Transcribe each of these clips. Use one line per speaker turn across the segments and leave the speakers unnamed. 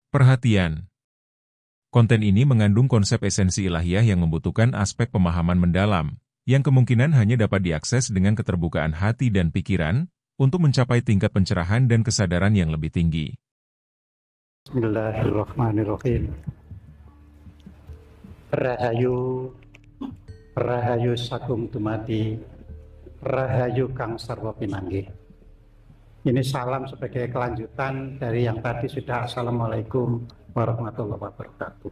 Perhatian. Konten ini mengandung konsep esensi ilahiyah yang membutuhkan aspek pemahaman mendalam, yang kemungkinan hanya dapat diakses dengan keterbukaan hati dan pikiran, untuk mencapai tingkat pencerahan dan kesadaran yang lebih tinggi.
Bismillahirrahmanirrahim. Rahayu, Rahayu Sagung Dumadi, Rahayu Kang Sarwa Pinanggih. Ini salam sebagai kelanjutan dari yang tadi sudah. Assalamualaikum warahmatullahi wabarakatuh.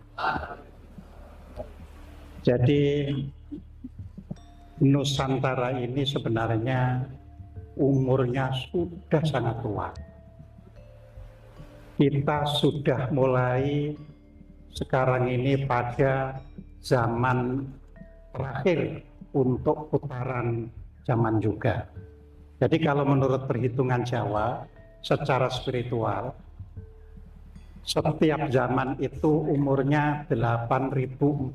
Jadi Nusantara ini sebenarnya umurnya sudah sangat tua. Kita sudah mulai sekarang ini pada zaman terakhir untuk putaran zaman juga. Jadi kalau menurut perhitungan Jawa, secara spiritual, setiap zaman itu umurnya 8.400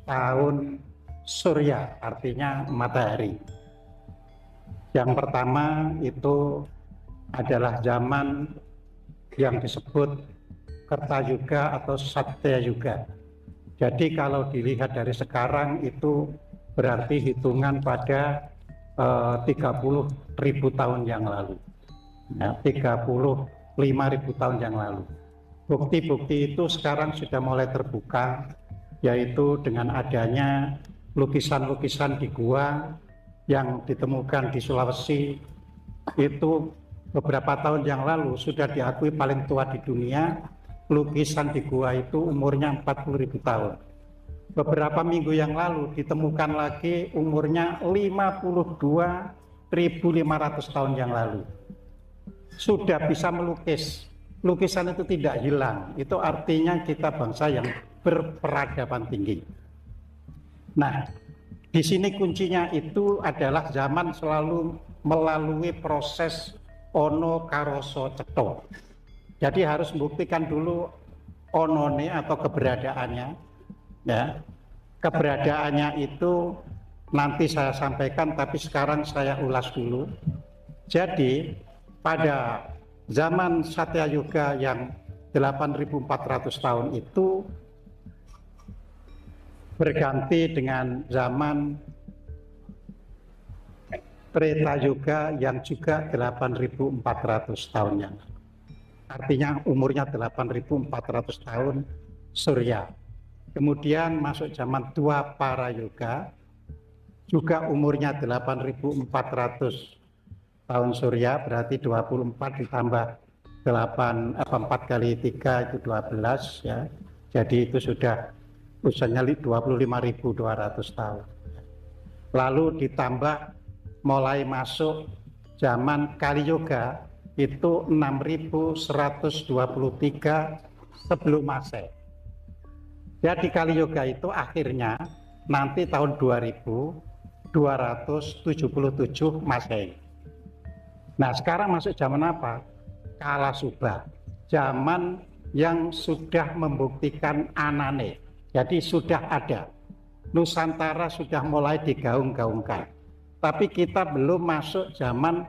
tahun surya, artinya matahari. Yang pertama itu adalah zaman yang disebut Kertayuga atau Satyayuga. Jadi kalau dilihat dari sekarang itu berarti hitungan pada 30.000 tahun yang lalu, ya, 35.000 tahun yang lalu. Bukti-bukti itu sekarang sudah mulai terbuka, yaitu dengan adanya lukisan-lukisan di gua yang ditemukan di Sulawesi. Itu beberapa tahun yang lalu sudah diakui paling tua di dunia. Lukisan di gua itu umurnya 40.000 tahun. Beberapa minggu yang lalu ditemukan lagi umurnya 52.500 tahun yang lalu. Sudah bisa melukis. Lukisan itu tidak hilang. Itu artinya kita bangsa yang berperadaban tinggi. Nah, di sini kuncinya itu adalah zaman selalu melalui proses ono karoso cetho. Jadi harus membuktikan dulu onone atau keberadaannya. Ya, keberadaannya itu nanti saya sampaikan, tapi sekarang saya ulas dulu. Jadi pada zaman Satyayuga yang 8.400 tahun itu berganti dengan zaman Tretayuga yang juga 8.400 tahun yang lalu. Artinya umurnya 8.400 tahun surya. Kemudian masuk zaman Dwaparayuga, juga umurnya 8.400 tahun surya, berarti 24 ditambah 4 kali 3 itu 12 ya. Jadi itu sudah usianya 25.200 tahun. Lalu ditambah mulai masuk zaman Kaliyoga itu 6.123 sebelum Masehi. Jadi Kaliyoga itu akhirnya nanti tahun 2277 Masehi. Nah, sekarang masuk zaman apa? Kalasubha. Zaman yang sudah membuktikan anane. Jadi sudah ada. Nusantara sudah mulai digaung-gaungkan. Tapi kita belum masuk zaman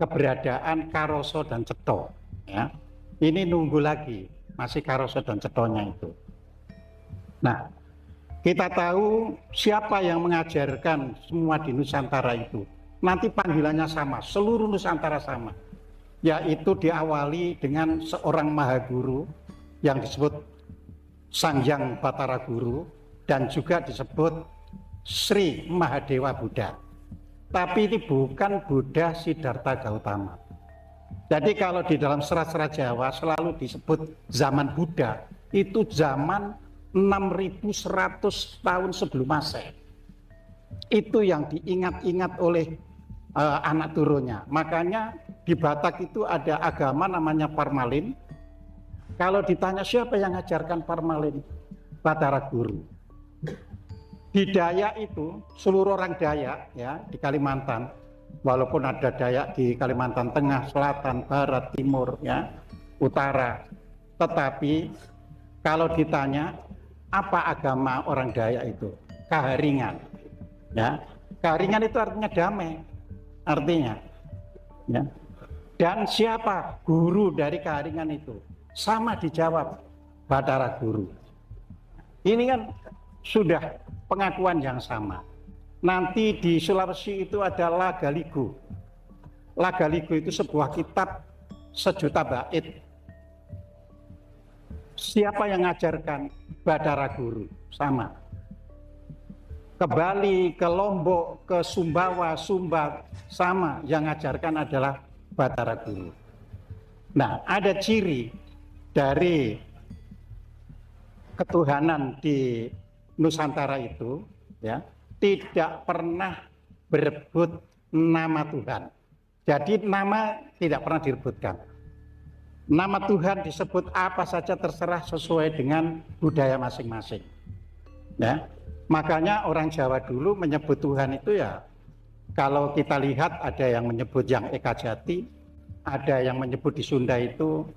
keberadaan Karoso dan Cetho. Ya. Ini nunggu lagi, masih Karoso dan Cethonya itu. Nah, kita tahu siapa yang mengajarkan semua di Nusantara itu. Nanti panggilannya sama, seluruh Nusantara sama. Yaitu diawali dengan seorang mahaguru yang disebut Sangyang Batara Guru dan juga disebut Sri Mahadewa Buddha. Tapi ini bukan Buddha Siddhartha Gautama. Jadi kalau di dalam serat-serat Jawa selalu disebut zaman Buddha, itu zaman 6.100 tahun sebelum Masehi. Itu yang diingat-ingat oleh anak turunnya. Makanya di Batak itu ada agama namanya Parmalin. Kalau ditanya siapa yang mengajarkan Parmalin? Batara Guru. Di Dayak itu seluruh orang Dayak ya di Kalimantan, walaupun ada Dayak di Kalimantan Tengah, Selatan, Barat, Timur ya, Utara. Tetapi kalau ditanya apa agama orang Dayak itu? Kaharingan. Ya. Kaharingan itu artinya damai. Artinya. Ya. Dan siapa guru dari Kaharingan itu? sama dijawab Batara Guru. Ini kan sudah pengakuan yang sama. Nanti di Sulawesi itu ada Lagaligo. Lagaligo itu sebuah kitab 1.000.000 bait. Siapa yang ngajarkan? Batara Guru, sama. Ke Bali, ke Lombok, ke Sumbawa, Sumba, sama. Yang ngajarkan adalah Batara Guru. Nah, ada ciri dari ketuhanan di Nusantara itu, ya, tidak pernah berebut nama Tuhan. Jadi nama tidak pernah direbutkan. Nama Tuhan disebut apa saja terserah sesuai dengan budaya masing-masing. Ya, makanya orang Jawa dulu menyebut Tuhan itu ya, kalau kita lihat ada yang menyebut yang Eka Jati, ada yang menyebut di Sunda itu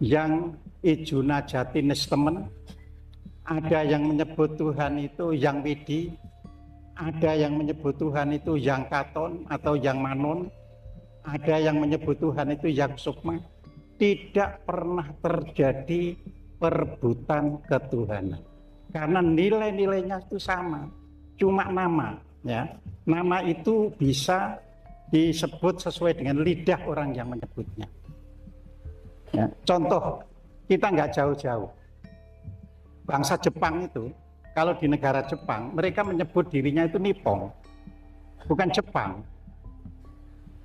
yang Ijuna Jati Nestemen, ada yang menyebut Tuhan itu yang Widi, ada yang menyebut Tuhan itu yang Katon atau yang Manon, ada yang menyebut Tuhan itu yang Sukma. Tidak pernah terjadi perebutan ketuhanan karena nilai-nilainya itu sama, cuma nama, ya. Nama itu bisa disebut sesuai dengan lidah orang yang menyebutnya, ya. Contoh, kita nggak jauh-jauh, bangsa Jepang itu, kalau di negara Jepang mereka menyebut dirinya itu Nippon, bukan Jepang.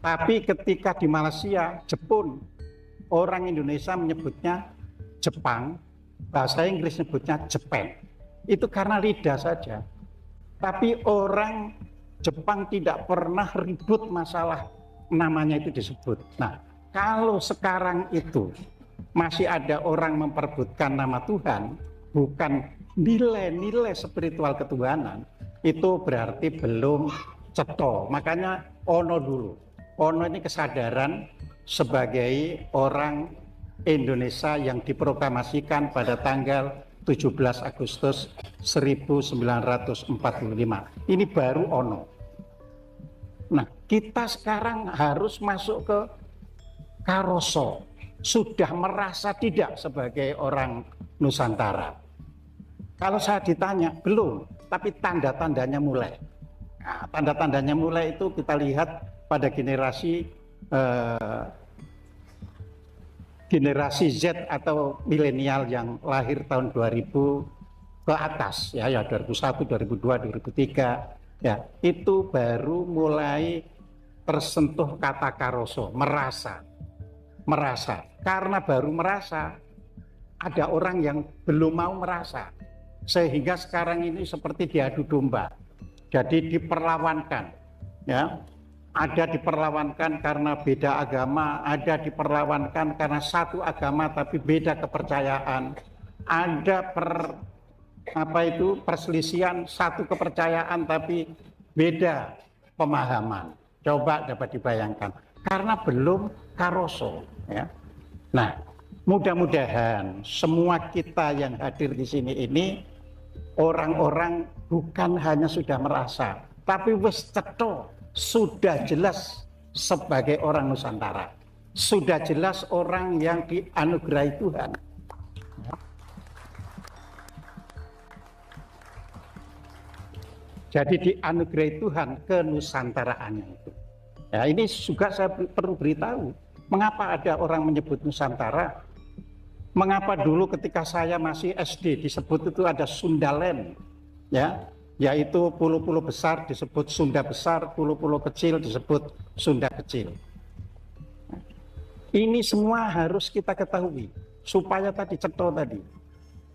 Tapi ketika di Malaysia, Jepun, orang Indonesia menyebutnya Jepang, bahasa Inggris menyebutnya Japan. Itu karena lidah saja. Tapi orang Jepang tidak pernah ribut masalah namanya itu disebut. Nah, kalau sekarang itu masih ada orang memperebutkan nama Tuhan, bukan nilai-nilai spiritual ketuhanan, itu berarti belum cetha. Makanya ono dulu. Ono ini kesadaran sebagai orang Indonesia yang diproklamasikan pada tanggal 17 Agustus 1945. Ini baru ono. Nah, kita sekarang harus masuk ke karoso. Sudah merasa tidak sebagai orang Nusantara. Kalau saya ditanya, belum, tapi tanda-tandanya mulai. Nah, tanda-tandanya mulai itu kita lihat pada generasi Z atau milenial yang lahir tahun 2000 ke atas, ya 2001, 2002, 2003, ya itu baru mulai tersentuh kata karoso, merasa. Karena baru merasa, ada orang yang belum mau merasa, sehingga sekarang ini seperti diadu domba, jadi diperlawankan, ya. Ada diperlawankan karena beda agama, ada diperlawankan karena satu agama tapi beda kepercayaan. Ada perselisihan satu kepercayaan tapi beda pemahaman. Coba dapat dibayangkan karena belum karoso, ya. Nah, mudah-mudahan semua kita yang hadir di sini ini orang-orang bukan hanya sudah merasa, tapi wis cetha, sudah jelas sebagai orang Nusantara, sudah jelas orang yang dianugerahi Tuhan. Jadi dianugerahi Tuhan kenusantaraannya itu. Ya, ini juga saya perlu beritahu, mengapa ada orang menyebut Nusantara. Mengapa dulu ketika saya masih SD disebut itu ada Sundaland, ya, yaitu pulau-pulau besar disebut Sunda besar, pulau-pulau kecil disebut Sunda kecil. Ini semua harus kita ketahui supaya tadi cetha tadi.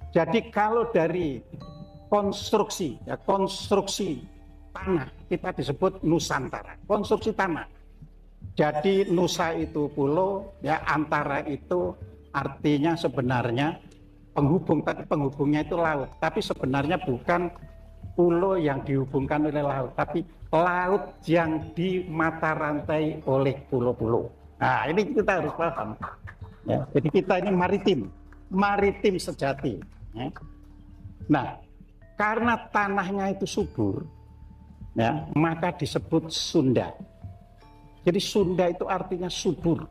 Jadi kalau dari konstruksi, ya, konstruksi tanah kita disebut Nusantara, konstruksi tanah. Jadi Nusa itu pulau, ya, antara itu artinya sebenarnya penghubung, tapi penghubungnya itu laut, tapi sebenarnya bukan pulau yang dihubungkan oleh laut, tapi laut yang di mata rantai oleh pulau-pulau. Nah, ini kita harus paham, ya. Jadi kita ini maritim sejati, ya. Nah, karena tanahnya itu subur, ya, maka disebut Sunda. Jadi Sunda itu artinya subur.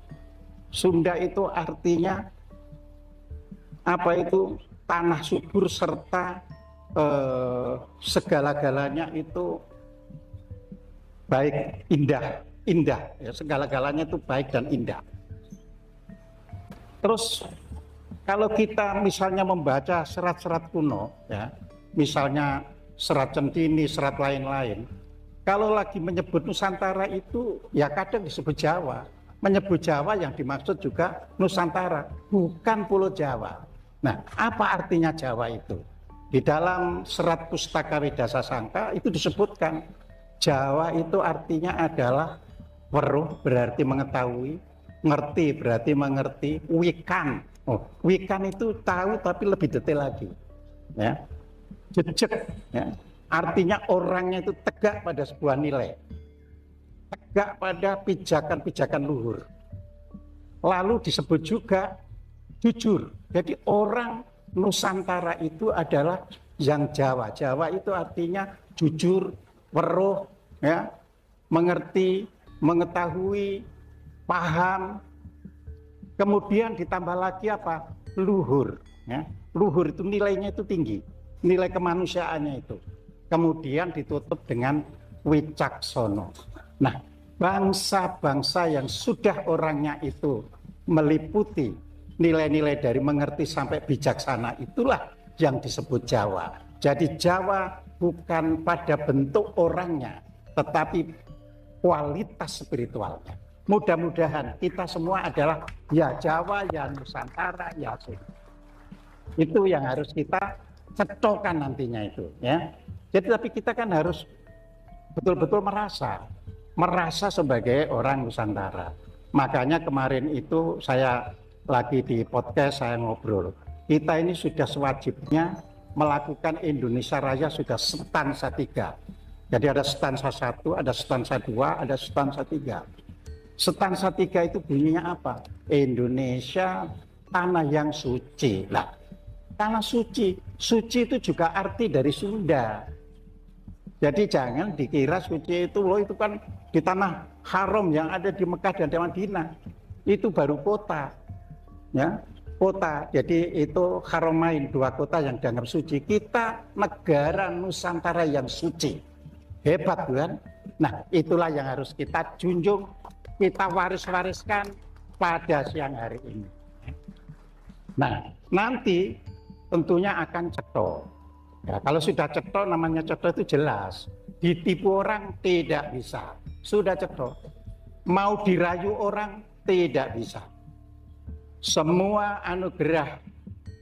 Sunda itu artinya apa itu tanah subur serta segala-galanya itu baik, indah ya, segala-galanya itu baik dan indah. Terus kalau kita misalnya membaca serat-serat kuno ya, misalnya serat Centini, serat lain-lain, kalau lagi menyebut Nusantara itu ya kadang disebut Jawa. Menyebut Jawa yang dimaksud juga Nusantara, bukan Pulau Jawa. Nah, apa artinya Jawa itu? Di dalam serat Pustaka Widasa Sangka itu disebutkan Jawa itu artinya adalah weruh berarti mengetahui, ngerti berarti mengerti, wikan. Oh, wikan itu tahu tapi lebih detail lagi. Ya. Jejek ya. Artinya orangnya itu tegak pada sebuah nilai. Tegak pada pijakan-pijakan luhur. Lalu disebut juga jujur. Jadi orang Nusantara itu adalah yang Jawa. Jawa itu artinya jujur, weruh, ya, mengerti, mengetahui, paham. Kemudian ditambah lagi apa? Luhur. Ya. Luhur itu nilainya itu tinggi, nilai kemanusiaannya itu. Kemudian ditutup dengan wicaksono. Nah, bangsa-bangsa yang sudah orangnya itu meliputi nilai-nilai dari mengerti sampai bijaksana itulah yang disebut Jawa. Jadi Jawa bukan pada bentuk orangnya, tetapi kualitas spiritualnya. Mudah-mudahan kita semua adalah ya Jawa, ya Nusantara, ya Sunda. Itu yang harus kita cetokkan nantinya itu, ya. Jadi tapi kita kan harus betul-betul merasa sebagai orang Nusantara. Makanya kemarin itu saya lagi di podcast saya ngobrol. Kita ini sudah sewajibnya melakukan Indonesia Raya sudah stansa 3. Jadi ada stansa 1, ada stansa 2, ada stansa 3. Stansa 3 itu bunyinya apa? Indonesia tanah yang suci. Lah, tanah suci. Suci itu juga arti dari Sunda. Jadi jangan dikira suci itu loh itu kan di tanah haram yang ada di Mekah dan di Madinah. Itu baru kota. Ya, kota. Jadi itu Haramain, 2 kota yang dianggap suci. Kita negara Nusantara yang suci. Hebat kan? Nah, itulah yang harus kita junjung, kita wariskan pada siang hari ini. Nah, nanti tentunya akan ceto. Ya, kalau sudah ceto, namanya ceto itu jelas. Ditipu orang tidak bisa. Sudah ceto. Mau dirayu orang tidak bisa. Semua anugerah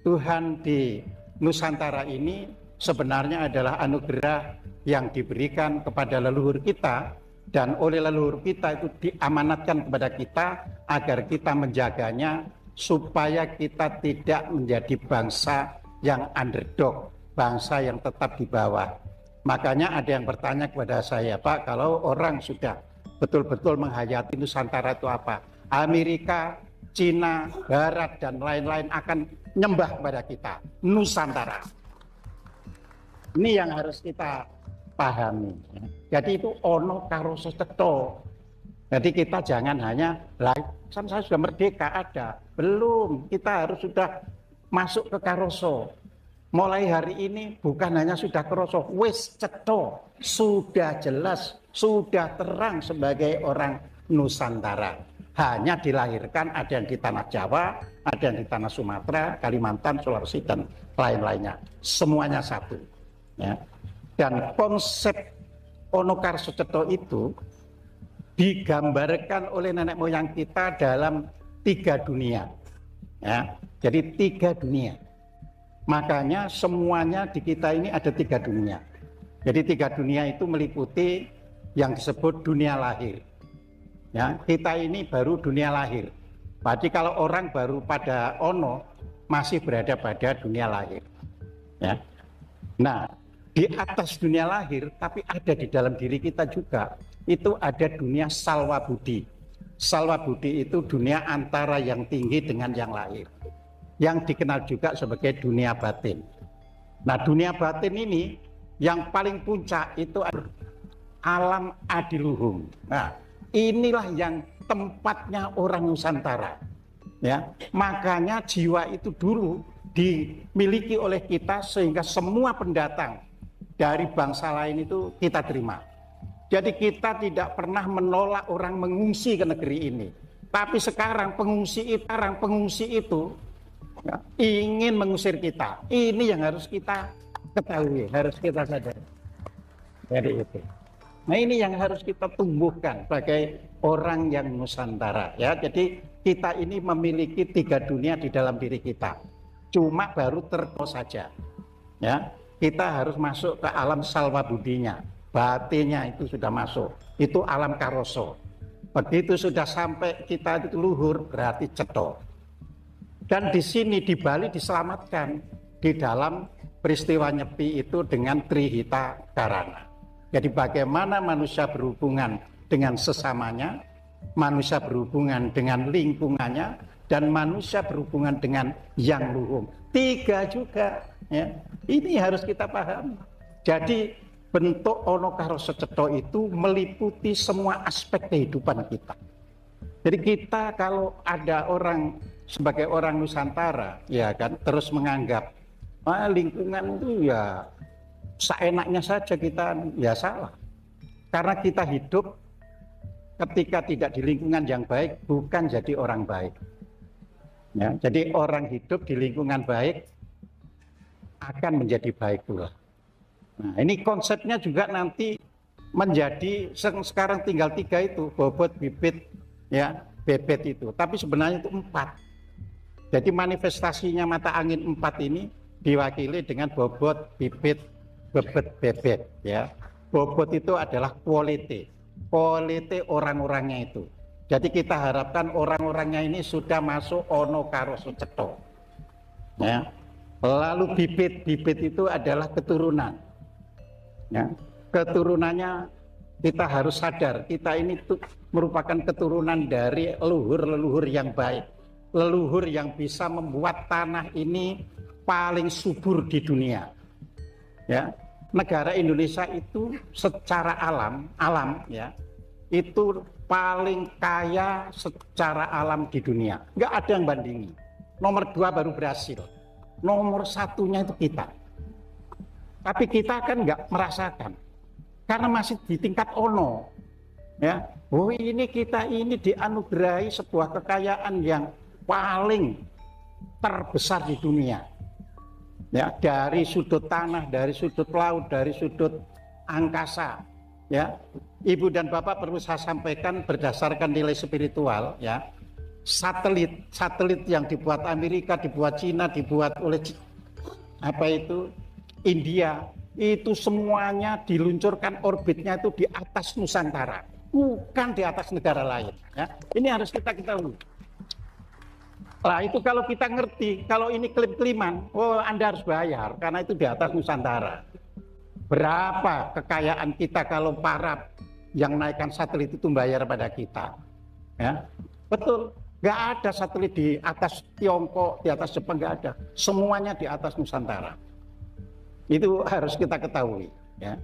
Tuhan di Nusantara ini sebenarnya adalah anugerah yang diberikan kepada leluhur kita, dan oleh leluhur kita itu diamanatkan kepada kita agar kita menjaganya supaya kita tidak menjadi bangsa yang underdog, bangsa yang tetap di bawah. Makanya ada yang bertanya kepada saya, Pak, kalau orang sudah betul-betul menghayati Nusantara itu apa? Amerika, Cina, Barat, dan lain-lain akan nyembah kepada kita, Nusantara. Ini yang harus kita pahami. Jadi itu ono karo seteto. Jadi kita jangan hanya, lah kan saya sudah merdeka, ada. Belum, kita harus sudah masuk ke karoso. Mulai hari ini bukan hanya sudah karoso, wis ceto, sudah jelas, sudah terang sebagai orang Nusantara. Hanya dilahirkan ada yang di tanah Jawa, ada yang di tanah Sumatera, Kalimantan, Sulawesi, dan lain-lainnya. Semuanya satu. Ya. Dan konsep Onokarso Cetho itu digambarkan oleh nenek moyang kita dalam 3 dunia. Ya. Jadi 3 dunia. Makanya semuanya di kita ini ada 3 dunia. Jadi 3 dunia itu meliputi yang disebut dunia lahir. Ya, kita ini baru dunia lahir. Berarti kalau orang baru pada ono masih berada pada dunia lahir. Ya. Nah, di atas dunia lahir tapi ada di dalam diri kita juga. Itu ada dunia salwa budi. Salwa budi itu dunia antara yang tinggi dengan yang lahir. Yang dikenal juga sebagai dunia batin. Nah, dunia batin ini yang paling puncak itu alam adiluhung. Nah, inilah yang tempatnya orang Nusantara, ya. Makanya jiwa itu dulu dimiliki oleh kita sehingga semua pendatang dari bangsa lain itu kita terima. Jadi kita tidak pernah menolak orang mengungsi ke negeri ini. Tapi sekarang pengungsi itu ya, ingin mengusir kita. Ini yang harus kita ketahui, harus kita sadari. Jadi itu. Nah ini yang harus kita tumbuhkan sebagai orang yang Nusantara. Ya, jadi kita ini memiliki 3 dunia di dalam diri kita. Cuma baru terkos saja. Ya, kita harus masuk ke alam salwa budinya. Batinnya itu sudah masuk. Itu alam karoso. Begitu sudah sampai kita itu luhur berarti cetho. Dan di sini di Bali diselamatkan di dalam peristiwa Nyepi itu dengan Trihita Karana. Jadi bagaimana manusia berhubungan dengan sesamanya, manusia berhubungan dengan lingkungannya, dan manusia berhubungan dengan yang luhur. 3 juga. Ya. Ini harus kita pahami. Jadi bentuk Ono Karoso Cetho itu meliputi semua aspek kehidupan kita. Jadi kita kalau ada orang sebagai orang Nusantara, ya kan, terus menganggap lingkungan itu ya seenaknya saja kita, ya salah. Karena kita hidup ketika tidak di lingkungan yang baik bukan jadi orang baik. Ya, jadi orang hidup di lingkungan baik akan menjadi baik pula. Nah, ini konsepnya juga nanti menjadi sekarang tinggal 3 itu, bobot, bibit, ya, bebet itu. Tapi sebenarnya itu 4. Jadi manifestasinya mata angin 4 ini diwakili dengan bobot, bibit, bebet, bebet, ya. Bobot itu adalah quality orang-orangnya itu. Jadi kita harapkan orang-orangnya ini sudah masuk Ono Karoso Cetho. Ya. Lalu bibit itu adalah keturunan. Ya. Keturunannya kita harus sadar, kita ini tuh merupakan keturunan dari leluhur-leluhur yang baik. Leluhur yang bisa membuat tanah ini paling subur di dunia. Ya. Negara Indonesia itu secara alam ya, itu paling kaya secara alam di dunia. Nggak ada yang bandingi. Nomor 2 baru Brasil. Nomor 1-nya itu kita. Tapi kita kan nggak merasakan. Karena masih di tingkat ono. Ya. Oh ini kita ini dianugerahi sebuah kekayaan yang paling terbesar di dunia. Ya, dari sudut tanah, dari sudut laut, dari sudut angkasa, ya. Ibu dan Bapak perlu saya sampaikan berdasarkan nilai spiritual, ya. Satelit yang dibuat Amerika, dibuat Cina, dibuat oleh India, itu semuanya diluncurkan orbitnya itu di atas Nusantara, bukan di atas negara lain, ya. Ini harus kita ketahui. Nah itu kalau kita ngerti, kalau ini klaim-klaiman, oh Anda harus bayar karena itu di atas Nusantara. Berapa kekayaan kita kalau para yang naikkan satelit itu bayar pada kita? Ya, betul, nggak ada satelit di atas Tiongkok, di atas Jepang, nggak ada. Semuanya di atas Nusantara. Itu harus kita ketahui. Ya.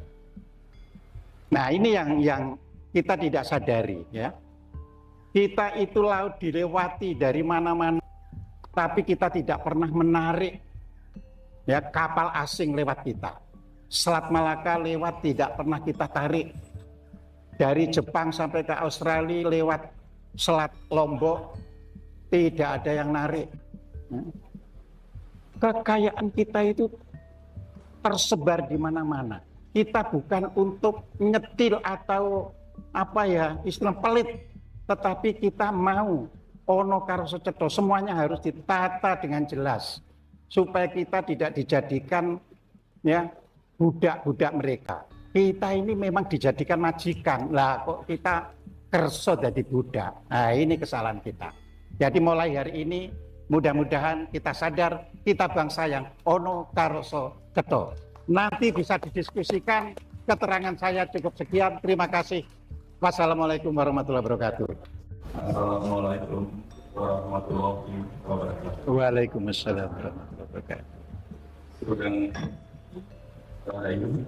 Nah ini yang kita tidak sadari. Ya. Kita itu laut dilewati dari mana-mana, tapi kita tidak pernah menarik ya kapal asing lewat kita. Selat Malaka lewat tidak pernah kita tarik. Dari Jepang sampai ke Australia lewat Selat Lombok tidak ada yang narik. Kekayaan kita itu tersebar di mana-mana. Kita bukan untuk nyetil atau istilah pelit. Tetapi kita mau Ono Karoso Cetho, semuanya harus ditata dengan jelas supaya kita tidak dijadikan ya budak-budak mereka. Kita ini memang dijadikan majikan, lah kok kita kerso jadi budak. Nah ini kesalahan kita. Jadi mulai hari ini mudah-mudahan kita sadar kita bangsa yang Ono Karoso Cetho. Nanti bisa didiskusikan. Keterangan saya cukup sekian. Terima kasih. Wassalamualaikum warahmatullahi wabarakatuh.
Assalamualaikum warahmatullahi wabarakatuh.
Waalaikumsalam warahmatullahi wabarakatuh.
Sugeng Rahayu.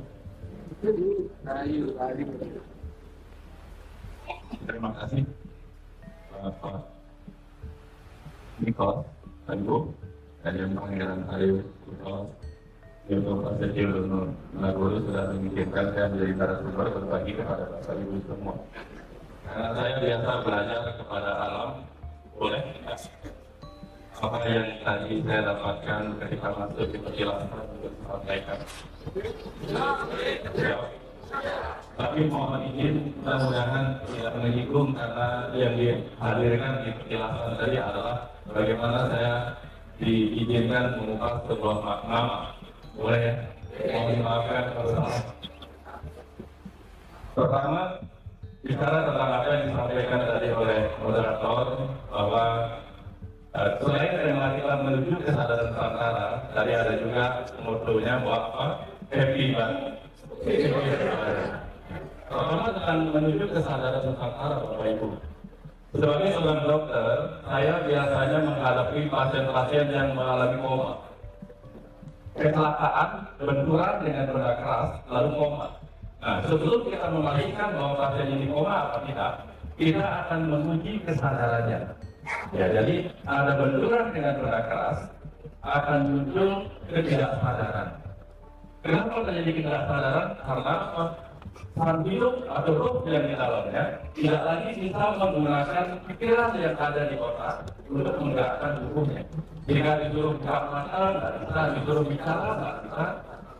Terima kasih Pak Niko, Ibu, Kajian Pangeran Arif Yaitu Pak Setio Dono Nagoro sudah mengizinkan saya menjadi narasumber berbagi kepada Bapak Ibu semua. Karena saya biasa belajar kepada alam, boleh apa yang tadi saya dapatkan ketika masuk di penjelasan untuk disampaikan. Tapi mohon izin, mudah-mudahan tidak menyinggung karena yang dihadirkan di penjelasan tadi adalah bagaimana saya diizinkan mengungkap sebuah nama. Boleh ya? Mohon dimaafkan kalau salah. Pertama, bicara tentang apa yang disampaikan tadi oleh moderator bahwa selain tema kita menuju kesadaran Nusantara, tadi ada juga motonya bahwa apa? Happy banget. Pertama tentang menuju kesadaran Nusantara, Bapak Ibu. Sebagai seorang dokter, saya biasanya menghadapi pasien-pasien yang mengalami koma. Kecelakaan, benturan dengan benda keras, lalu koma. Nah, sebelum kita memastikan bahwa pasien ini koma atau tidak, kita akan menguji kesadarannya. Ya, jadi ada benturan dengan benda keras, akan muncul ketidaksadaran. Kenapa terjadi ketidaksadaran? Karena apa? Sang hidup atau roh yang di dalamnya tidak lagi bisa menggunakan pikiran yang ada di otak untuk menggerakkan tubuhnya. Jika disuruh buka mata, nggak bisa, disuruh bicara, nggak bisa.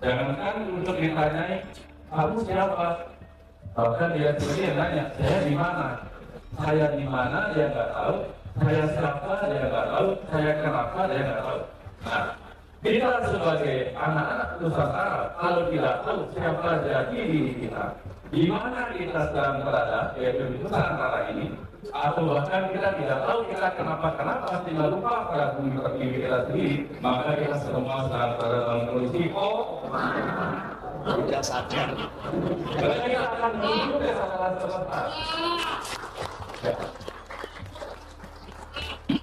Jangankan untuk ditanyai, kamu siapa? Bahkan dia sendiri yang nanya, saya di mana? Saya di mana, dia nggak tahu. Saya siapa, dia nggak tahu. Saya kenapa, dia nggak tahu. Nah, kita sebagai anak-anak Nusantara, kalau tidak tahu siapa jadi diri kita, di mana kita sedang berada, yaitu di Nusantara ini, atau bahkan kita tidak tahu kita kenapa sehingga lupa pada bumi pertiwi kita sendiri, maka kita semua sedang berada dalam kondisi
tidak sadar.
Karena kita akan menuju kesadaran sebentar.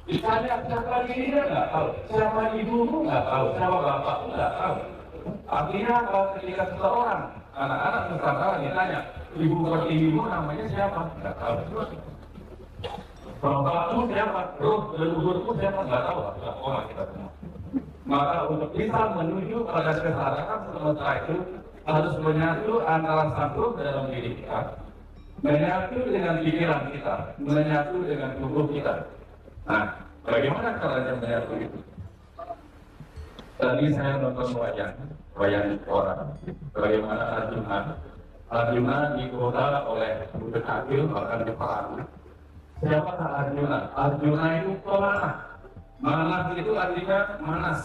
Ditanya siapa dirinya nggak tahu, siapa ibumu nggak tahu, siapa bapakmu nggak tahu. Artinya apa? Ketika seseorang anak-anak Nusantara ditanya, ibu pertiwimu namanya siapa? Nggak tahu. Bapakmu siapa? Roh leluhurmu siapa? Nggak tahu. Nggak koma kita semua. Maka untuk bisa menuju pada kesadaran sementara itu harus menyatu antara sang roh dalam diri kita, menyatu dengan pikiran kita, menyatu dengan tubuh kita. Nah, bagaimana caranya menyatu itu? Tadi saya nonton wayang orang, bagaimana Arjuna digoda oleh budak akil bahkan diperangi. Siapakah Arjuna? Arjuna itu pemanah. Manah itu artinya manas,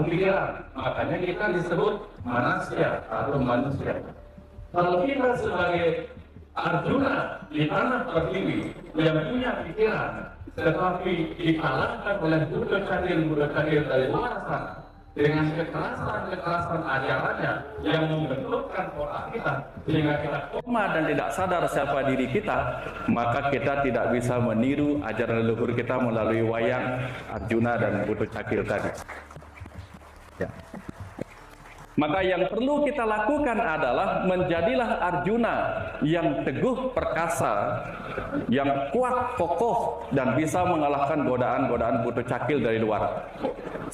pikiran. Makanya kita disebut manusia atau manusia. Kalau kita sebagai Arjuna di tanah pertiwi yang punya pikiran, tetapi dikalahkan oleh budak kadir dari luar sana dengan kekerasan ajarannya yang membentukkan otak kita sehingga kita koma dan tidak sadar siapa diri kita, maka kita tidak bisa meniru ajaran leluhur kita melalui wayang Arjuna dan Buto Cakil tadi. Ya. Maka yang perlu kita lakukan adalah menjadilah Arjuna yang teguh perkasa, yang kuat kokoh dan bisa mengalahkan godaan-godaan Buto Cakil dari luar.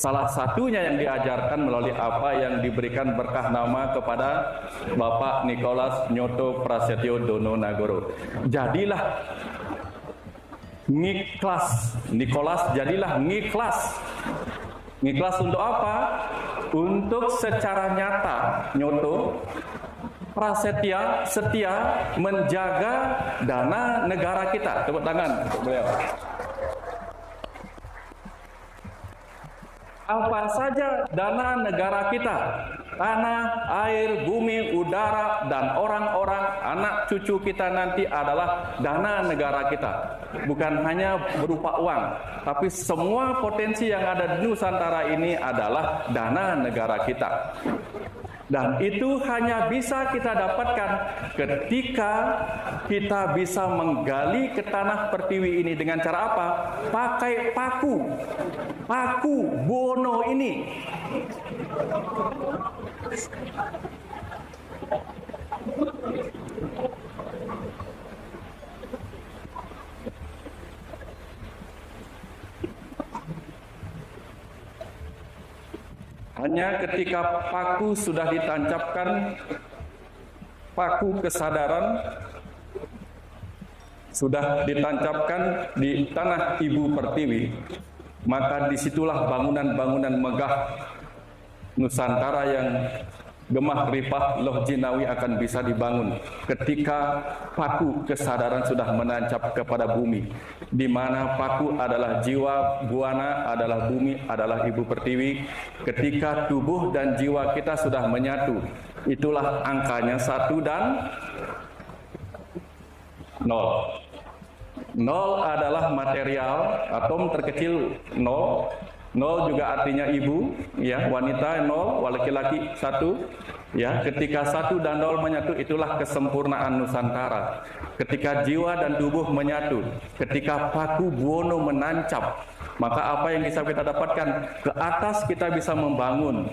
Salah satunya yang diajarkan melalui apa yang diberikan berkah nama kepada Bapak Nicholas Nyoto Prasetyo Dono Nagoro. Jadilah ngikhlas, Nicholas jadilah ngikhlas. Ngikhlas untuk apa? Untuk secara nyata Nyoto Prasetya setia menjaga dana negara kita. Tepuk tangan untuk beliau. Apa saja dana negara kita? Tanah, air, bumi, udara, dan orang-orang anak cucu kita nanti adalah dana negara kita. Bukan hanya berupa uang, tapi semua potensi yang ada di Nusantara ini adalah dana negara kita. Dan itu hanya bisa kita dapatkan ketika kita bisa menggali ke tanah pertiwi ini dengan cara apa? Pakai paku bono ini. Hanya ketika paku sudah ditancapkan, paku kesadaran sudah ditancapkan di tanah Ibu Pertiwi, maka disitulah bangunan-bangunan megah Nusantara yang gemah ripah loh jinawi akan bisa dibangun ketika paku kesadaran sudah menancap kepada bumi, di mana paku adalah jiwa, buana adalah bumi, adalah Ibu Pertiwi. Ketika tubuh dan jiwa kita sudah menyatu, itulah angkanya 1 dan 0. 0 adalah material, atom terkecil 0. 0 juga artinya ibu, ya, wanita 0, laki-laki 1. Ya, ketika 1 dan 0 menyatu, itulah kesempurnaan Nusantara. Ketika jiwa dan tubuh menyatu, ketika paku buwono menancap, maka apa yang bisa kita dapatkan? Ke atas kita bisa membangun.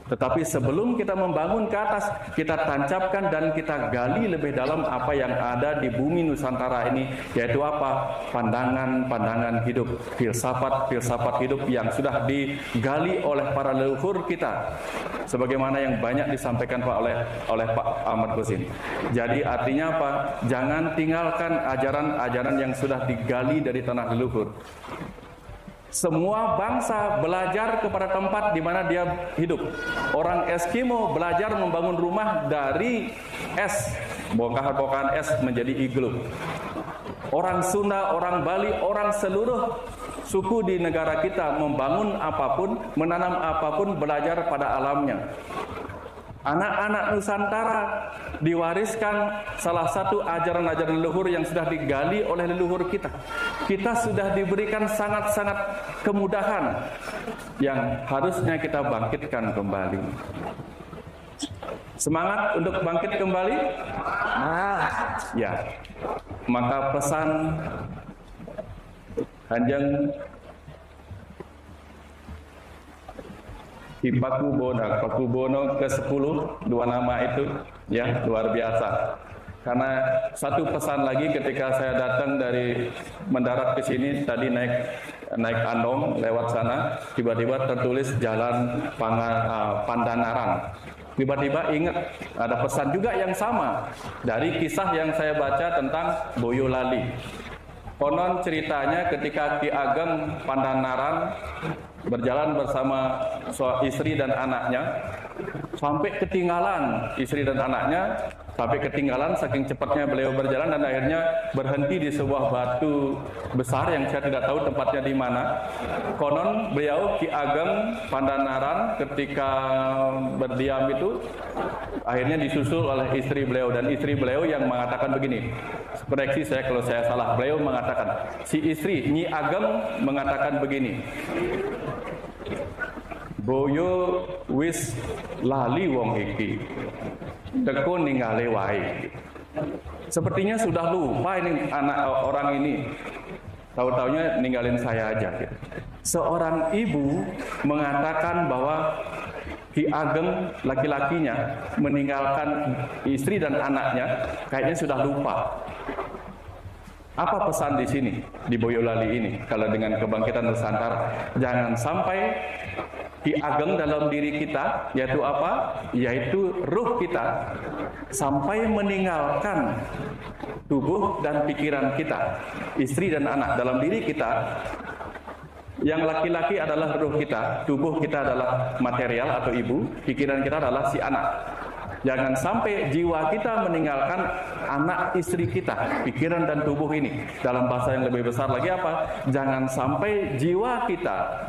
Tetapi sebelum kita membangun ke atas, kita tancapkan dan kita gali lebih dalam apa yang ada di bumi Nusantara ini, yaitu apa? Pandangan-pandangan hidup, filsafat-filsafat hidup yang sudah digali oleh para leluhur kita, sebagaimana yang banyak disampaikan oleh Pak Ahmad Husin. Jadi artinya apa? Jangan tinggalkan ajaran-ajaran yang sudah digali dari tanah leluhur. Semua bangsa belajar kepada tempat di mana dia hidup. Orang Eskimo belajar membangun rumah dari es, bongkahan-bongkahan es menjadi iglu. Orang Sunda, orang Bali, orang seluruh suku di negara kita membangun apapun, menanam apapun, belajar pada alamnya. Anak-anak Nusantara diwariskan salah satu ajaran-ajaran leluhur yang sudah digali oleh leluhur kita. Kita sudah diberikan sangat-sangat kemudahan yang harusnya kita bangkitkan kembali. Semangat untuk bangkit kembali? Ya. Maka pesan Kanjeng Ki Pakubuwono ke-10, 2 nama itu ya luar biasa. Karena satu pesan lagi ketika saya datang dari mendarat ke sini, tadi naik andong lewat sana, tiba-tiba tertulis Jalan Pandanaran. Tiba-tiba ingat ada pesan juga yang sama dari kisah yang saya baca tentang Boyolali. Konon ceritanya ketika Ki Ageng Pandanaran berjalan bersama istri dan anaknya, sampai ketinggalan istri dan anaknya, saking cepatnya beliau berjalan dan akhirnya berhenti di sebuah batu besar yang saya tidak tahu tempatnya di mana. Konon beliau Ki Ageng Pandanaran ketika berdiam itu akhirnya disusul oleh istri beliau, dan istri beliau yang mengatakan begini, koreksi saya kalau saya salah, beliau mengatakan, si istri Nyi Ageng mengatakan begini, Boyo wis lali wong iki, teko ninggale wae. Sepertinya sudah lupa ini orang ini, tahu-taunya ninggalin saya aja. Seorang ibu mengatakan bahwa Ki Ageng laki-lakinya meninggalkan istri dan anaknya, kayaknya sudah lupa. Apa pesan di sini, di Boyolali ini, kalau dengan kebangkitan Nusantara? Jangan sampai Ki Ageng dalam diri kita, yaitu apa? Yaitu ruh kita, sampai meninggalkan tubuh dan pikiran kita, istri dan anak dalam diri kita. Yang laki-laki adalah ruh kita, tubuh kita adalah material atau ibu, pikiran kita adalah si anak. Jangan sampai jiwa kita meninggalkan anak istri kita, pikiran dan tubuh ini. Dalam bahasa yang lebih besar lagi apa? Jangan sampai jiwa kita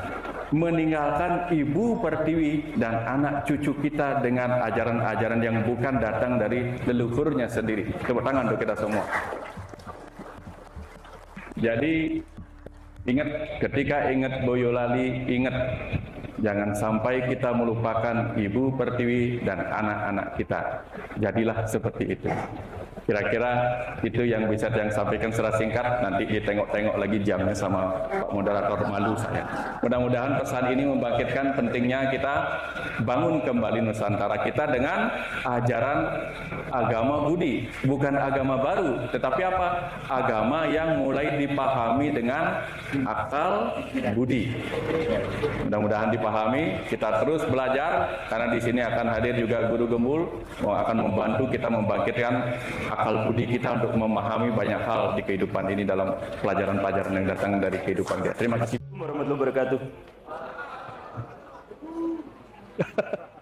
meninggalkan Ibu Pertiwi dan anak cucu kita dengan ajaran-ajaran yang bukan datang dari leluhurnya sendiri. Tepuk tangan untuk kita semua. Jadi ingat, ketika ingat Boyolali, ingat jangan sampai kita melupakan Ibu Pertiwi dan anak-anak kita. Jadilah seperti itu. Kira-kira itu yang bisa saya sampaikan secara singkat, nanti ditengok-tengok lagi jamnya sama Pak Moderator, malu saya. Mudah-mudahan pesan ini membangkitkan pentingnya kita bangun kembali Nusantara kita dengan ajaran agama budi, bukan agama baru, tetapi apa? Agama yang mulai dipahami dengan akal budi. Mudah-mudahan dipahami, kita terus belajar, karena di sini akan hadir juga guru gembul, akan membantu kita membangkitkan akal budi kita untuk memahami banyak hal di kehidupan ini dalam pelajaran-pelajaran yang datang dari kehidupan kita. Terima kasih
warahmatullahi wabarakatuh.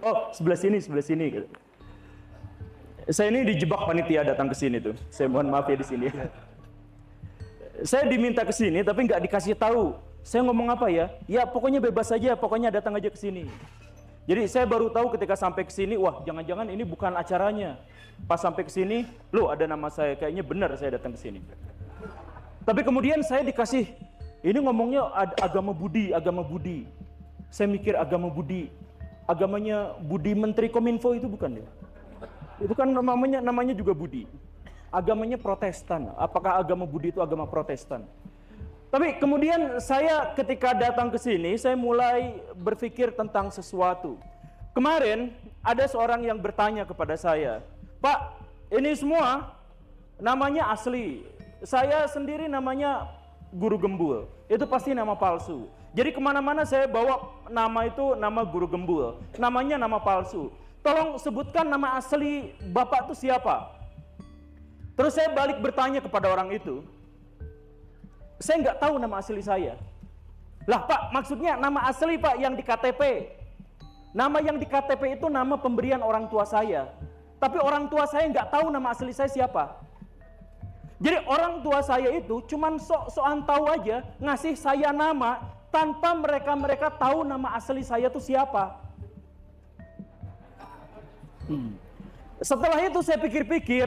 Oh, sebelah sini. Saya ini dijebak panitia datang ke sini tuh. Saya mohon maaf ya di sini. Saya diminta ke sini tapi nggak dikasih tahu. Saya ngomong apa ya? Ya pokoknya bebas saja, pokoknya datang aja ke sini. Jadi saya baru tahu ketika sampai ke sini, wah jangan-jangan ini bukan acaranya. Pas sampai ke sini, loh ada nama saya, kayaknya benar saya datang ke sini. Tapi kemudian saya dikasih, ini ngomongnya agama budi. Saya mikir agama budi, agamanya Budi Menteri Kominfo itu bukan ya? Itu kan namanya juga budi. Agamanya Protestan. Apakah agama budi itu agama Protestan? Tapi kemudian saya ketika datang ke sini, saya mulai berpikir tentang sesuatu. Kemarin ada seorang yang bertanya kepada saya, Pak, ini semua namanya asli. Saya sendiri namanya Guru Gembul. Itu pasti nama palsu. Jadi kemana-mana saya bawa nama itu nama Guru Gembul. Namanya nama palsu. Tolong sebutkan nama asli Bapak itu siapa? Terus saya balik bertanya kepada orang itu. Saya nggak tahu nama asli saya. Lah Pak, maksudnya nama asli Pak yang di KTP. Nama yang di KTP itu nama pemberian orang tua saya. Tapi orang tua saya nggak tahu nama asli saya siapa. Jadi orang tua saya itu cuman sok-sokan tahu aja, ngasih saya nama tanpa mereka tahu nama asli saya itu siapa. Setelah itu saya pikir-pikir,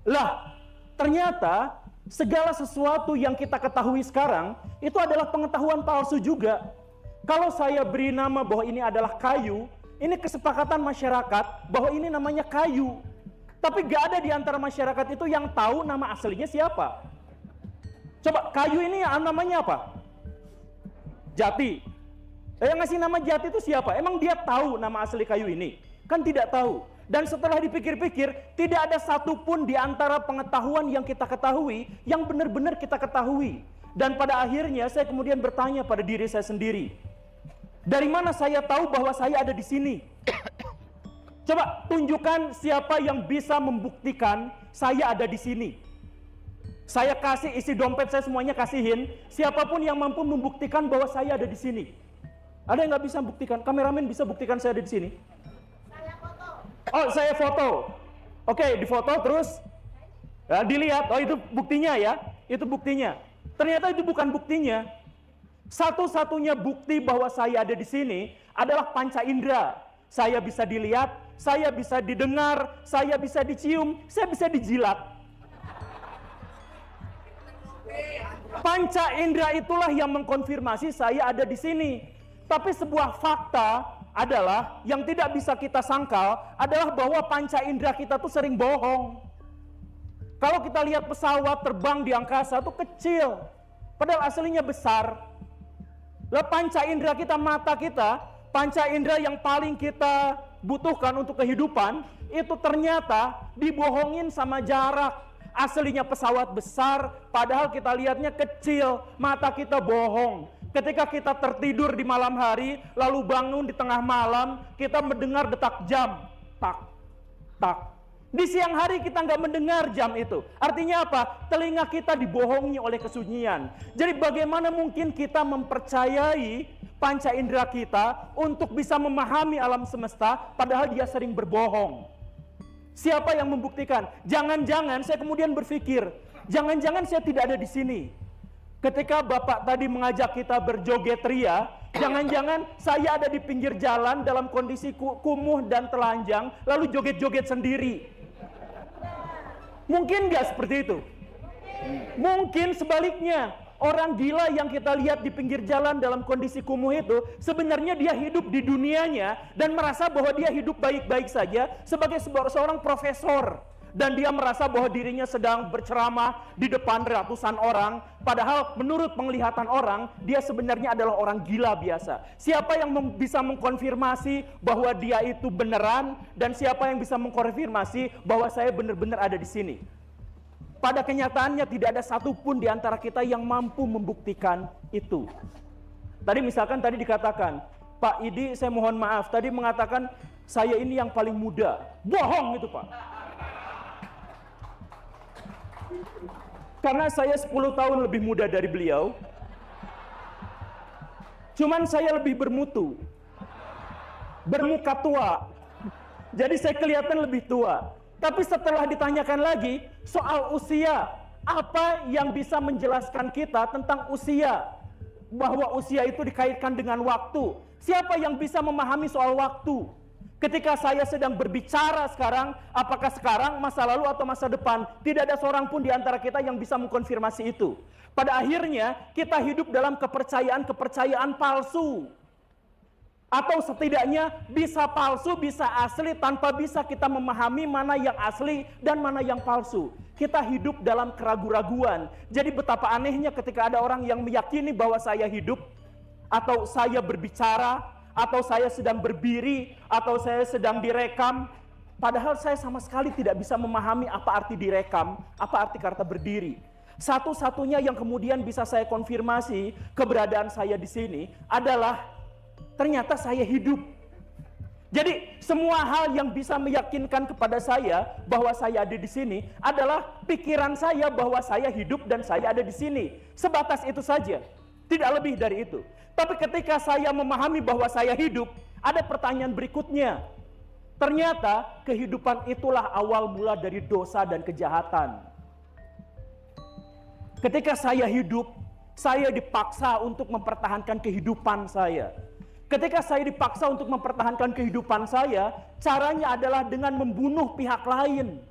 lah ternyata segala sesuatu yang kita ketahui sekarang itu adalah pengetahuan palsu juga. Kalau saya beri nama bahwa ini adalah kayu, ini kesepakatan masyarakat bahwa ini namanya kayu. Tapi gak ada di antara masyarakat itu yang tahu nama aslinya siapa. Coba kayu ini namanya apa? Jati. Yang ngasih nama Jati itu siapa? Emang dia tahu nama asli kayu ini? Kan tidak tahu. Dan setelah dipikir-pikir, tidak ada satupun di antara pengetahuan yang kita ketahui yang benar-benar kita ketahui. Dan pada akhirnya saya kemudian bertanya pada diri saya sendiri, dari mana saya tahu bahwa saya ada di sini? Coba tunjukkan siapa yang bisa membuktikan saya ada di sini. Saya kasih isi dompet saya semuanya kasihin. Siapapun yang mampu membuktikan bahwa saya ada di sini. Ada yang nggak bisa buktikan? Kameramen bisa buktikan saya ada di sini? Saya foto. Oh, saya foto. Oke, difoto terus ya, dilihat. Oh, itu buktinya ya. Itu buktinya. Ternyata itu bukan buktinya. Satu-satunya bukti bahwa saya ada di sini adalah panca indera. Saya bisa dilihat, saya bisa didengar, saya bisa dicium, saya bisa dijilat. Panca indera itulah yang mengkonfirmasi saya ada di sini. Tapi sebuah fakta adalah yang tidak bisa kita sangkal adalah bahwa panca indera kita tuh sering bohong. Kalau kita lihat pesawat terbang di angkasa tuh kecil, padahal aslinya besar. Lah panca indera kita, mata kita, panca indera yang paling kita butuhkan untuk kehidupan, itu ternyata dibohongin sama jarak. Aslinya pesawat besar, padahal kita lihatnya kecil, mata kita bohong. Ketika kita tertidur di malam hari, lalu bangun di tengah malam, kita mendengar detak jam, tak, tak. Di siang hari kita nggak mendengar jam itu. Artinya apa? Telinga kita dibohongi oleh kesunyian. Jadi bagaimana mungkin kita mempercayai panca indera kita untuk bisa memahami alam semesta, padahal dia sering berbohong. Siapa yang membuktikan? Jangan-jangan saya kemudian berpikir, jangan-jangan saya tidak ada di sini. Ketika Bapak tadi mengajak kita berjoget ria, jangan-jangan saya ada di pinggir jalan dalam kondisi kumuh dan telanjang, lalu joget-joget sendiri. Mungkin nggak seperti itu? Mungkin sebaliknya, orang gila yang kita lihat di pinggir jalan dalam kondisi kumuh itu, sebenarnya dia hidup di dunianya dan merasa bahwa dia hidup baik-baik saja sebagai seorang profesor. dan dia merasa bahwa dirinya sedang berceramah di depan ratusan orang, padahal menurut penglihatan orang dia sebenarnya adalah orang gila biasa. Siapa yang bisa mengkonfirmasi bahwa dia itu beneran, dan siapa yang bisa mengkonfirmasi bahwa saya benar-benar ada di sini? Pada kenyataannya tidak ada satupun di antara kita yang mampu membuktikan itu. Tadi misalkan tadi dikatakan, Pak Idi, saya mohon maaf, tadi mengatakan saya ini yang paling muda. Bohong itu, Pak. Karena saya 10 tahun lebih muda dari beliau. Cuman saya lebih bermutu. Bermuka tua. Jadi saya kelihatan lebih tua. Tapi setelah ditanyakan lagi soal usia, apa yang bisa menjelaskan kita tentang usia? Bahwa usia itu dikaitkan dengan waktu. Siapa yang bisa memahami soal waktu? Ketika saya sedang berbicara sekarang, apakah sekarang, masa lalu, atau masa depan? Tidak ada seorang pun di antara kita yang bisa mengkonfirmasi itu. Pada akhirnya, kita hidup dalam kepercayaan-kepercayaan palsu. Atau setidaknya bisa palsu, bisa asli, tanpa bisa kita memahami mana yang asli dan mana yang palsu. Kita hidup dalam keraguan-raguan. Jadi betapa anehnya ketika ada orang yang meyakini bahwa saya hidup, atau saya berbicara, atau saya sedang berdiri, atau saya sedang direkam, padahal saya sama sekali tidak bisa memahami apa arti direkam, apa arti kata berdiri. Satu-satunya yang kemudian bisa saya konfirmasi keberadaan saya di sini adalah ternyata saya hidup. Jadi semua hal yang bisa meyakinkan kepada saya bahwa saya ada di sini adalah pikiran saya bahwa saya hidup dan saya ada di sini. Sebatas itu saja, tidak lebih dari itu. Tapi ketika saya memahami bahwa saya hidup, ada pertanyaan berikutnya. Ternyata kehidupan itulah awal mula dari dosa dan kejahatan. Ketika saya hidup, saya dipaksa untuk mempertahankan kehidupan saya. Ketika saya dipaksa untuk mempertahankan kehidupan saya, caranya adalah dengan membunuh pihak lain.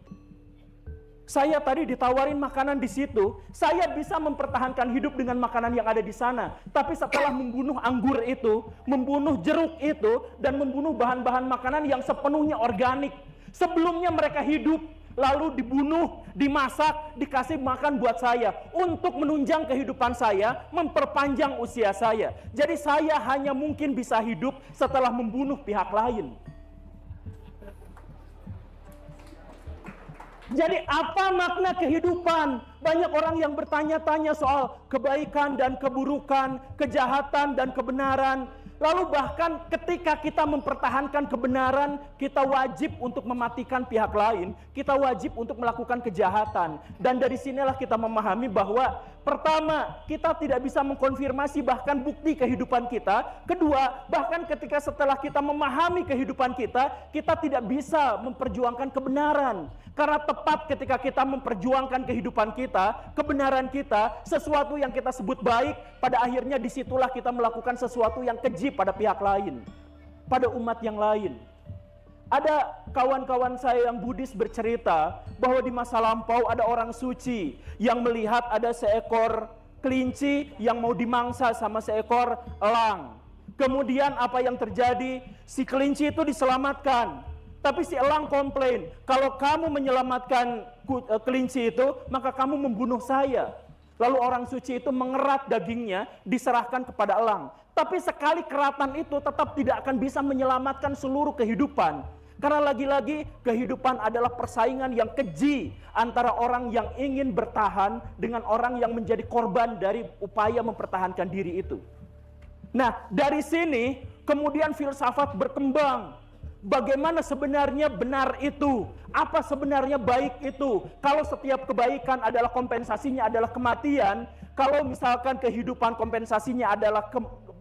Saya tadi ditawarin makanan di situ, saya bisa mempertahankan hidup dengan makanan yang ada di sana. Tapi setelah membunuh anggur itu, membunuh jeruk itu, dan membunuh bahan-bahan makanan yang sepenuhnya organik, sebelumnya mereka hidup, lalu dibunuh, dimasak, dikasih makan buat saya, untuk menunjang kehidupan saya, memperpanjang usia saya. Jadi saya hanya mungkin bisa hidup setelah membunuh pihak lain. Jadi apa makna kehidupan? Banyak orang yang bertanya-tanya soal kebaikan dan keburukan, kejahatan dan kebenaran. Lalu bahkan ketika kita mempertahankan kebenaran, kita wajib untuk mematikan pihak lain, kita wajib untuk melakukan kejahatan. Dan dari sinilah kita memahami bahwa pertama, kita tidak bisa mengkonfirmasi bahkan bukti kehidupan kita. Kedua, bahkan ketika setelah kita memahami kehidupan kita tidak bisa memperjuangkan kebenaran. Karena tepat ketika kita memperjuangkan kehidupan kita, kebenaran kita, sesuatu yang kita sebut baik, pada akhirnya disitulah kita melakukan sesuatu yang keji pada pihak lain, pada umat yang lain. Ada kawan-kawan saya yang Buddhis bercerita bahwa di masa lampau ada orang suci yang melihat ada seekor kelinci yang mau dimangsa sama seekor elang. Kemudian apa yang terjadi? Si kelinci itu diselamatkan. Tapi si elang komplain, kalau kamu menyelamatkan kelinci itu, maka kamu membunuh saya. Lalu orang suci itu mengerat dagingnya, diserahkan kepada elang. Tapi sekali keratan itu tetap tidak akan bisa menyelamatkan seluruh kehidupan. Karena lagi-lagi kehidupan adalah persaingan yang keji antara orang yang ingin bertahan dengan orang yang menjadi korban dari upaya mempertahankan diri itu. Nah, dari sini kemudian filsafat berkembang. Bagaimana sebenarnya benar itu? Apa sebenarnya baik itu? Kalau setiap kebaikan adalah kompensasinya adalah kematian, kalau misalkan kehidupan kompensasinya adalah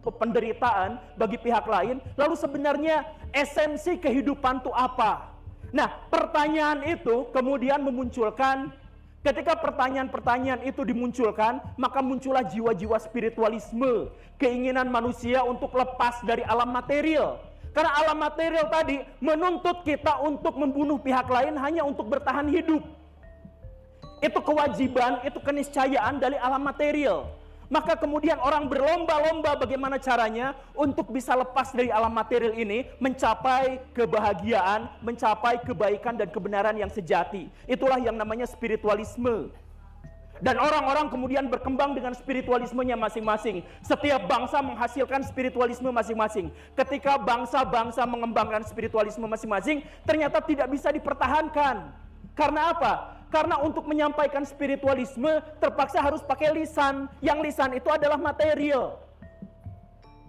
penderitaan bagi pihak lain, lalu sebenarnya esensi kehidupan itu apa? Nah, pertanyaan itu kemudian memunculkan, ketika pertanyaan-pertanyaan itu dimunculkan, maka muncullah jiwa-jiwa spiritualisme, keinginan manusia untuk lepas dari alam material. Karena alam material tadi menuntut kita untuk membunuh pihak lain hanya untuk bertahan hidup. Itu kewajiban, itu keniscayaan dari alam material. Maka kemudian orang berlomba-lomba bagaimana caranya untuk bisa lepas dari alam material ini, mencapai kebahagiaan, mencapai kebaikan dan kebenaran yang sejati. Itulah yang namanya spiritualisme. Dan orang-orang kemudian berkembang dengan spiritualismenya masing-masing. Setiap bangsa menghasilkan spiritualisme masing-masing. Ketika bangsa-bangsa mengembangkan spiritualisme masing-masing, ternyata tidak bisa dipertahankan. Karena apa? Karena untuk menyampaikan spiritualisme terpaksa harus pakai lisan. Yang lisan itu adalah material.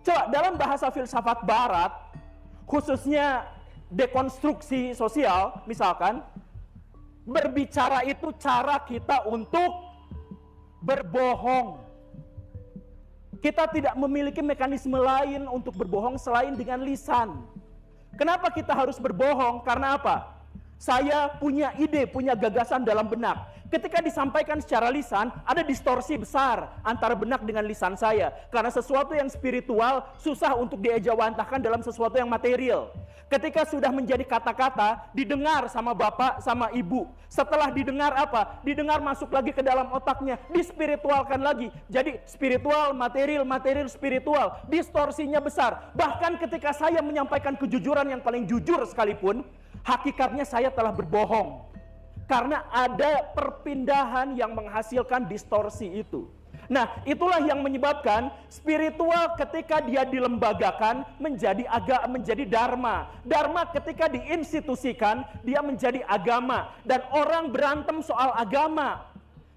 Coba dalam bahasa filsafat barat, khususnya dekonstruksi sosial, misalkan, berbicara itu cara kita untuk berbohong. Kita tidak memiliki mekanisme lain untuk berbohong selain dengan lisan. Kenapa kita harus berbohong? Karena apa? Saya punya ide, punya gagasan dalam benak. Ketika disampaikan secara lisan, ada distorsi besar antara benak dengan lisan saya. Karena sesuatu yang spiritual susah untuk diejawantahkan dalam sesuatu yang material. Ketika sudah menjadi kata-kata, didengar sama bapak, sama ibu. Setelah didengar apa? Didengar masuk lagi ke dalam otaknya, dispiritualkan lagi. Jadi spiritual, material, material, spiritual. Distorsinya besar. Bahkan ketika saya menyampaikan kejujuran yang paling jujur sekalipun, hakikatnya saya telah berbohong. Karena ada perpindahan yang menghasilkan distorsi itu. Nah, itulah yang menyebabkan spiritual ketika dia dilembagakan menjadi dharma. Dharma ketika diinstitusikan, dia menjadi agama. Dan orang berantem soal agama.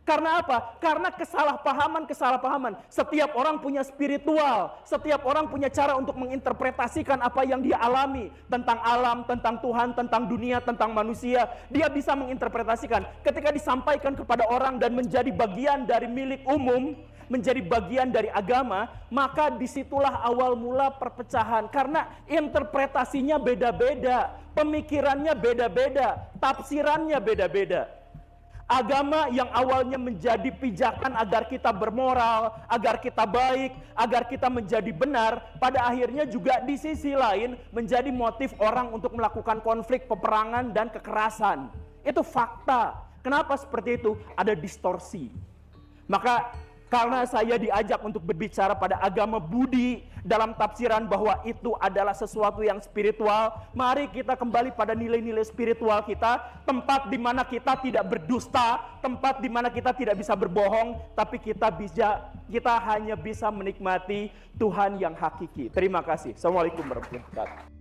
Karena apa? Karena kesalahpahaman. Setiap orang punya spiritual. Setiap orang punya cara untuk menginterpretasikan apa yang dia alami. Tentang alam, tentang Tuhan, tentang dunia, tentang manusia. Dia bisa menginterpretasikan. Ketika disampaikan kepada orang dan menjadi bagian dari milik umum, menjadi bagian dari agama, maka disitulah awal mula perpecahan. Karena interpretasinya beda-beda. Pemikirannya beda-beda. Tafsirannya beda-beda. Agama yang awalnya menjadi pijakan agar kita bermoral, agar kita baik, agar kita menjadi benar, pada akhirnya juga di sisi lain menjadi motif orang untuk melakukan konflik, peperangan, dan kekerasan. Itu fakta. Kenapa seperti itu? Ada distorsi. Maka karena saya diajak untuk berbicara pada agama Budi dalam tafsiran bahwa itu adalah sesuatu yang spiritual, mari kita kembali pada nilai-nilai spiritual kita, tempat di mana kita tidak berdusta, tempat di mana kita tidak bisa berbohong, tapi kita hanya bisa menikmati Tuhan yang hakiki. Terima kasih. Assalamualaikum warahmatullahi wabarakatuh.